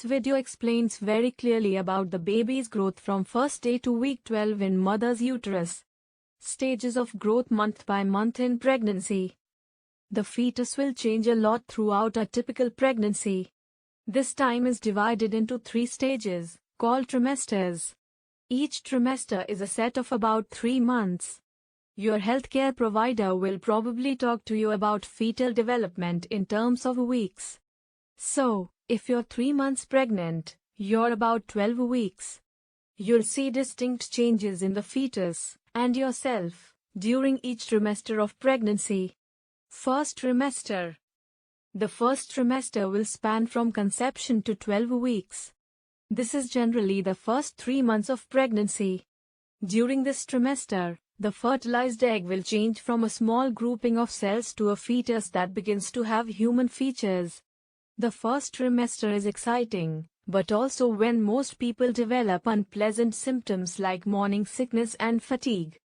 This video explains very clearly about the baby's growth from first day to week 12 in mother's uterus. Stages of growth month by month in pregnancy. The fetus will change a lot throughout a typical pregnancy. This time is divided into 3 stages, called trimesters. Each trimester is a set of about 3 months. Your healthcare provider will probably talk to you about fetal development in terms of weeks. So, if you're 3 months pregnant, you're about 12 weeks. You'll see distinct changes in the fetus and yourself during each trimester of pregnancy. First trimester. The first trimester will span from conception to 12 weeks. This is generally the first 3 months of pregnancy. During this trimester, the fertilized egg will change from a small grouping of cells to a fetus that begins to have human features. The first trimester is exciting, but also when most people develop unpleasant symptoms like morning sickness and fatigue.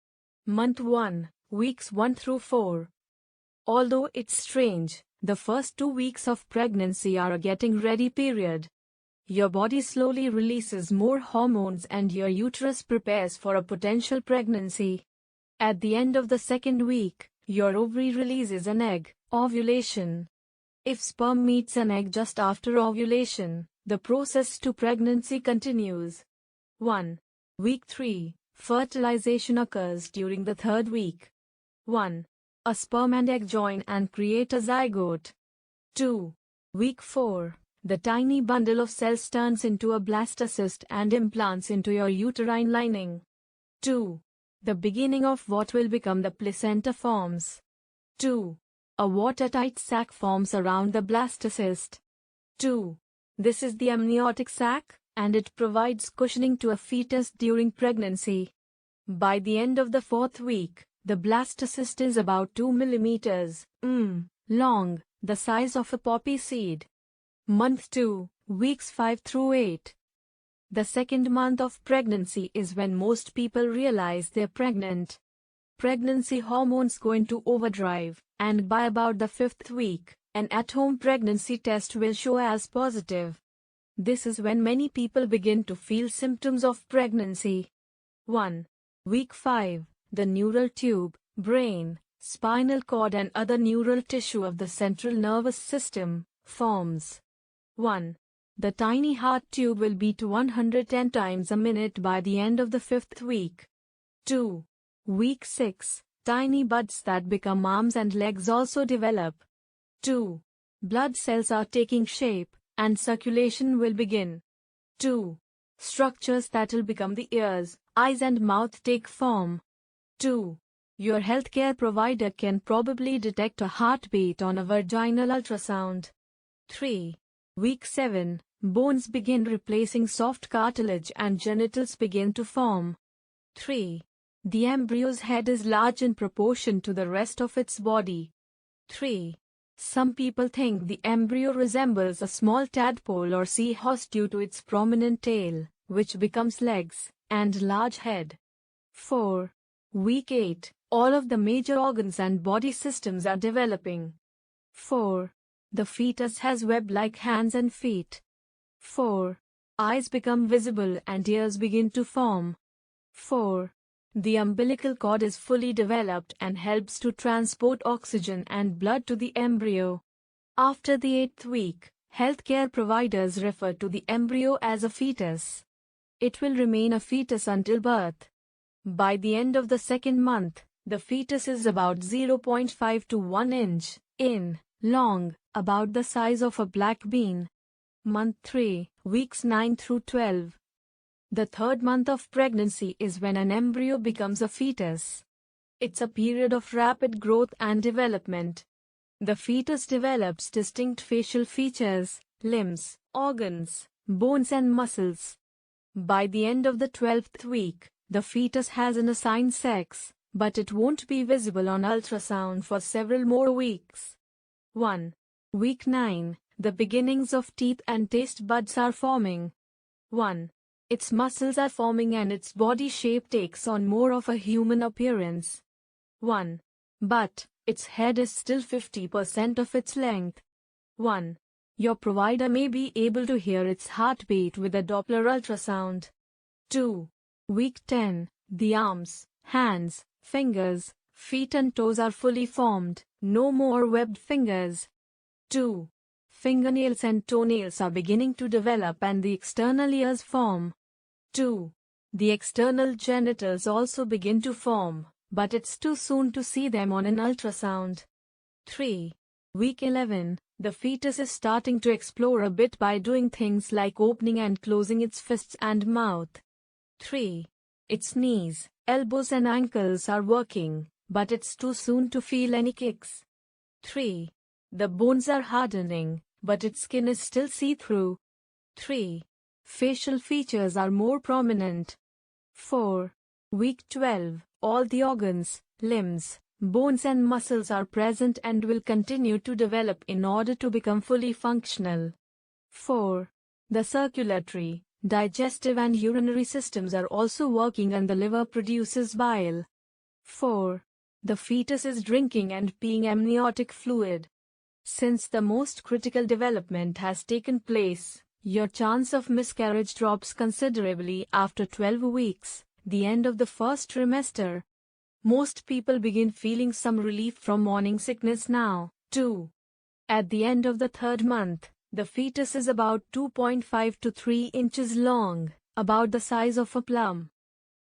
Month 1, weeks 1 through 4. Although it's strange, the first 2 weeks of pregnancy are a getting ready period. Your body slowly releases more hormones and your uterus prepares for a potential pregnancy. At the end of the second week, your ovary releases an egg, ovulation. If sperm meets an egg just after ovulation, the process to pregnancy continues. 1. Week 3, fertilization occurs during the 3rd week. 1. A sperm and egg join and create a zygote. 2. Week 4, the tiny bundle of cells turns into a blastocyst and implants into your uterine lining. 2. The beginning of what will become the placenta forms. 2. A watertight sac forms around the blastocyst. 2. This is the amniotic sac, and it provides cushioning to a fetus during pregnancy. By the end of the 4th week, the blastocyst is about 2 millimeters long, the size of a poppy seed. Month 2, weeks 5 through 8. The second month of pregnancy is when most people realize they're pregnant. Pregnancy hormones go into overdrive, and by about the 5th week, an at-home pregnancy test will show as positive. This is when many people begin to feel symptoms of pregnancy. 1. Week 5, the neural tube, brain, spinal cord and other neural tissue of the central nervous system, forms. 1. The tiny heart tube will beat 110 times a minute by the end of the 5th week. 2. Week 6, tiny buds that become arms and legs also develop. 2. Blood cells are taking shape, and circulation will begin. 2. Structures that will become the ears, eyes and mouth take form. 2. Your healthcare provider can probably detect a heartbeat on a vaginal ultrasound. 3. Week 7, bones begin replacing soft cartilage and genitals begin to form. 3. The embryo's head is large in proportion to the rest of its body. 3. Some people think the embryo resembles a small tadpole or seahorse due to its prominent tail, which becomes legs, and large head. 4. Week 8, all of the major organs and body systems are developing. 4. The fetus has web-like hands and feet. 4. Eyes become visible and ears begin to form. 4. The umbilical cord is fully developed and helps to transport oxygen and blood to the embryo. After the 8th week, healthcare providers refer to the embryo as a fetus. It will remain a fetus until birth. By the end of the 2nd month, the fetus is about 0.5 to 1 inch long, about the size of a black bean. Month 3, weeks 9 through 12. The 3rd month of pregnancy is when an embryo becomes a fetus. It's a period of rapid growth and development. The fetus develops distinct facial features, limbs, organs, bones and muscles. By the end of the 12th week, the fetus has an assigned sex, but it won't be visible on ultrasound for several more weeks. 1. Week 9, the beginnings of teeth and taste buds are forming. 1. Its muscles are forming and its body shape takes on more of a human appearance. 1. But its head is still 50% of its length. 1. Your provider may be able to hear its heartbeat with a Doppler ultrasound. 2. Week 10. The arms, hands, fingers, feet and toes are fully formed, no more webbed fingers. 2. Fingernails and toenails are beginning to develop and the external ears form. 2. The external genitals also begin to form, but it's too soon to see them on an ultrasound. 3. Week 11. The fetus is starting to explore a bit by doing things like opening and closing its fists and mouth. 3. Its knees, elbows and ankles are working, but it's too soon to feel any kicks. 3. The bones are hardening, but its skin is still see-through. 3. Facial features are more prominent. 4. Week 12. All the organs, limbs, bones and muscles are present and will continue to develop in order to become fully functional. 4. The circulatory, digestive and urinary systems are also working and the liver produces bile. 4. The fetus is drinking and peeing amniotic fluid. Since the most critical development has taken place, your chance of miscarriage drops considerably after 12 weeks, the end of the first trimester. Most people begin feeling some relief from morning sickness now, too. At the end of the 3rd month, the fetus is about 2.5 to 3 inches long, about the size of a plum.